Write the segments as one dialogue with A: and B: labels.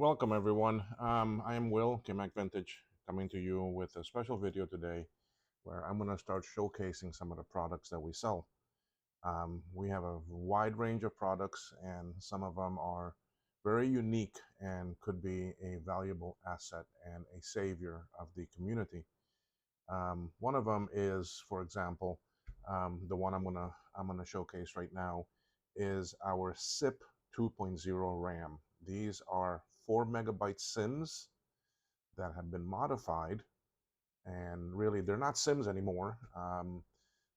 A: Welcome everyone. I am Will, Caymac Vintage, coming to you with a special video today where I'm going to start showcasing some of the products that we sell. We have a wide range of products and some of them are very unique and could be a valuable asset and a savior of the community. One of them is, for example, the one I'm gonna showcase right now is our SIPP 2.0 RAM. These are 4 MB SIMMs that have been modified, and really they're not SIMMs anymore.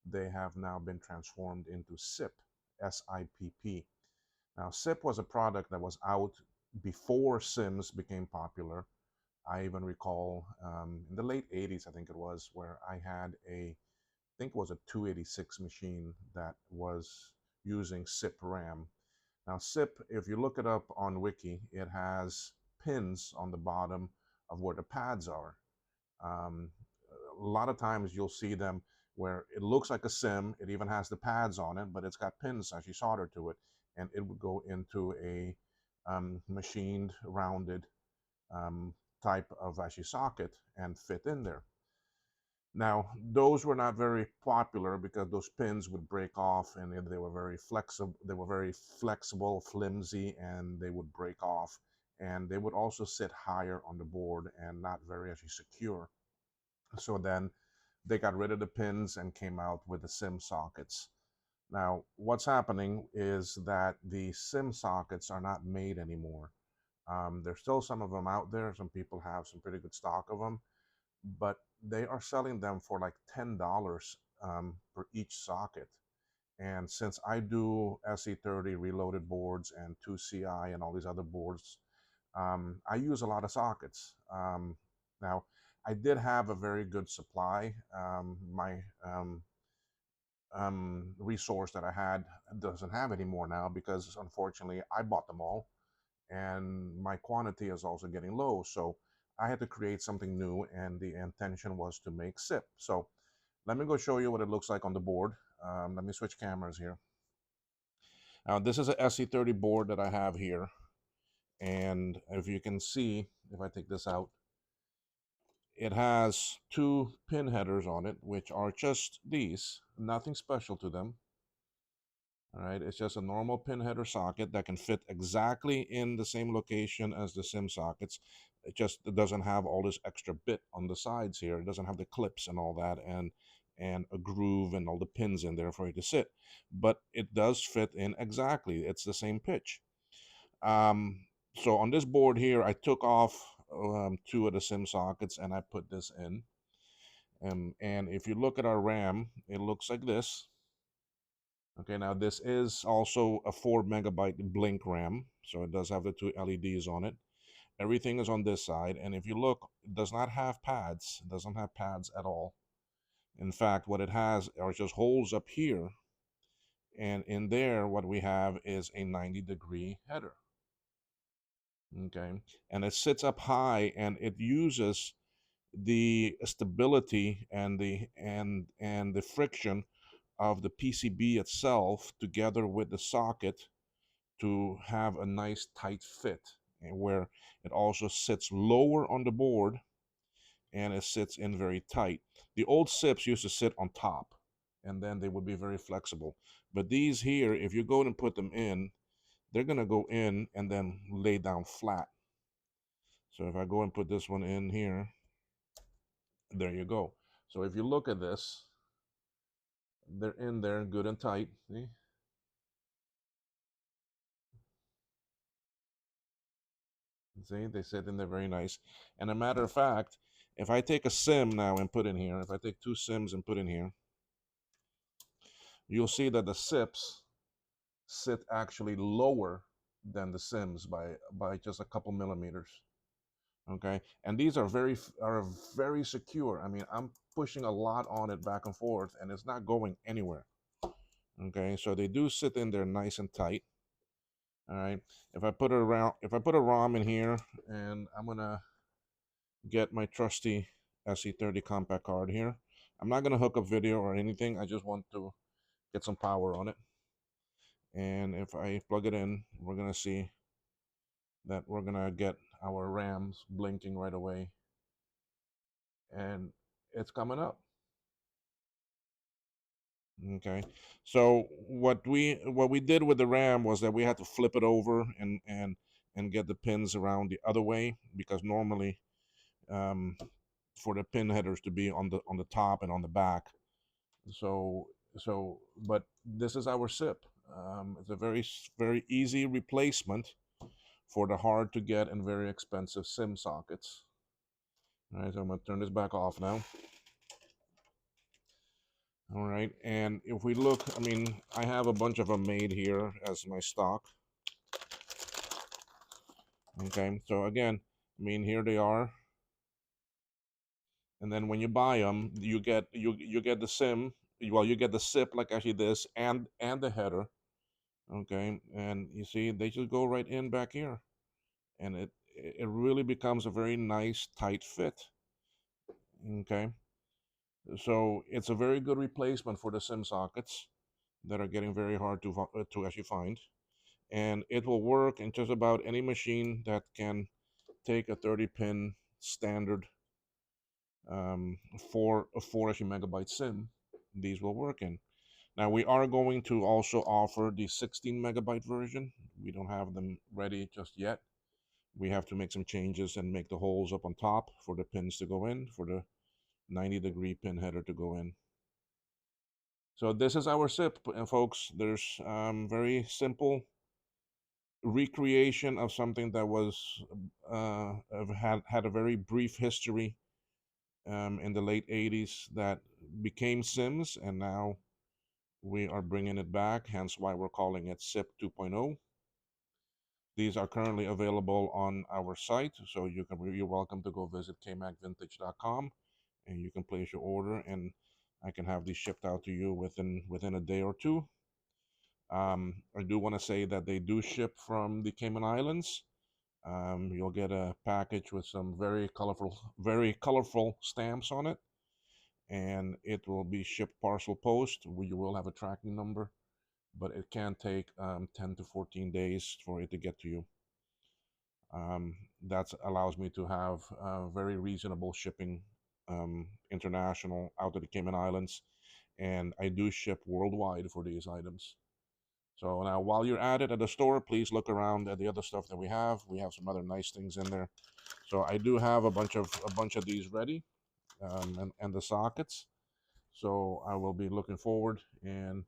A: They have now been transformed into SIPP, SIPP. Now, SIPP was a product that was out before SIMMs became popular. I even recall in the late 80s, I think it was, where I had I think it was a 286 machine that was using SIP RAM. Now, SIP, if you look it up on Wiki, it has pins on the bottom of where the pads are. Um, a lot of times you'll see them where it looks like a SIM. It even has the pads on it, but it's got pins actually soldered to it, and it would go into a machined, rounded type of actually socket and fit in there. Now, those were not very popular because those pins would break off and they were very flexible. They were very flexible, flimsy, and they would break off. And they would also sit higher on the board and not very actually secure. So then they got rid of the pins and came out with the SIM sockets. Now, what's happening is that the SIM sockets are not made anymore. There's still some of them out there. Some people have some pretty good stock of them, but they are selling them for like $10 per each socket. And since I do SE30 reloaded boards and 2CI and all these other boards, I use a lot of sockets. Now, I did have a very good supply. My resource that I had doesn't have anymore now because unfortunately I bought them all and my quantity is also getting low. So I had to create something new, and the intention was to make SIP. So let me go show you what it looks like on the board. Let me switch cameras here. Now this is a SE30 board that I have here, and if you can see, if I take this out, it has two pin headers on it, which are just these, nothing special to them. All right, it's just a normal pin header socket that can fit exactly in the same location as the SIM sockets. It doesn't have all this extra bit on the sides here. It doesn't have the clips and all that and a groove and all the pins in there for it to sit. But it does fit in exactly. It's the same pitch. So on this board here, I took off two of the SIM sockets and I put this in. And if you look at our RAM, it looks like this. Okay, now this is also a 4 MB blink RAM, so it does have the two LEDs on it. Everything is on this side, and if you look, it does not have pads. It doesn't have pads at all. In fact, what it has are just holes up here, and in there, what we have is a 90-degree header. Okay, and it sits up high, and it uses the stability and the friction of the PCB itself together with the socket to have a nice tight fit, and where it also sits lower on the board and it sits in very tight. The old SIPs used to sit on top and then they would be very flexible. But these here, if you go and put them in, they're going to go in and then lay down flat. So if I go and put this one in here, there you go. So if you look at this, they're in there good and tight. See? See, they sit in there very nice. And a matter of fact, if I take a SIM now and put in here, if I take two SIMs and put in here, you'll see that the SIPs sit actually lower than the SIMs by just a couple millimeters. Okay, and these are very secure. I mean, I'm pushing a lot on it back and forth, and it's not going anywhere. Okay, so they do sit in there nice and tight. All right, if I put a ROM in here, and I'm gonna get my trusty SE30 compact card here. I'm not going to hook up video or anything. I just want to get some power on it. And if I plug it in, we're going to see that we're going to get our RAM's blinking right away, and it's coming up. Okay, so what we did with the RAM was that we had to flip it over and get the pins around the other way, because normally, um, for the pin headers to be on the top and on the back. So but this is our SIPP. It's a very easy replacement for the hard to get and very expensive SIM sockets. All right, so I'm gonna turn this back off now. All right, and if we look, I mean, I have a bunch of them made here as my stock. Okay, so again, I mean, here they are. And then when you buy them, you get you get the SIM. Well, you get the SIP, like actually this, and the header. Okay, and you see they just go right in back here, and it really becomes a very nice tight fit. Okay, so it's a very good replacement for the SIM sockets that are getting very hard to actually find, and it will work in just about any machine that can take a 30-pin standard, for a 4 actually megabyte SIM. These will work in. Now we are going to also offer the 16 megabyte version. We don't have them ready just yet. We have to make some changes and make the holes up on top for the pins to go in, for the 90-degree pin header to go in. So this is our SIP, and folks, there's very simple recreation of something that was had a very brief history, in the late 80s, that became SIMS, and now we are bringing it back, hence why we're calling it SIPP 2.0. These are currently available on our site, so you're welcome to go visit caymacvintage.com, and you can place your order, and I can have these shipped out to you within a day or two. I do want to say that they do ship from the Cayman Islands. You'll get a package with some very colorful stamps on it, and it will be shipped parcel post. You will have a tracking number, but it can take 10 to 14 days for it to get to you. That allows me to have very reasonable shipping, international, out of the Cayman Islands, and I do ship worldwide for these items. So now, while you're at it at the store, please look around at the other stuff that we have. We have some other nice things in there. So I do have a bunch of these ready, and the sockets. So I will be looking forward and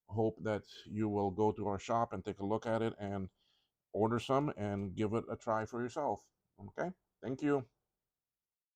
A: hope that you will go to our shop and take a look at it and order some and give it a try for yourself. Okay, thank you.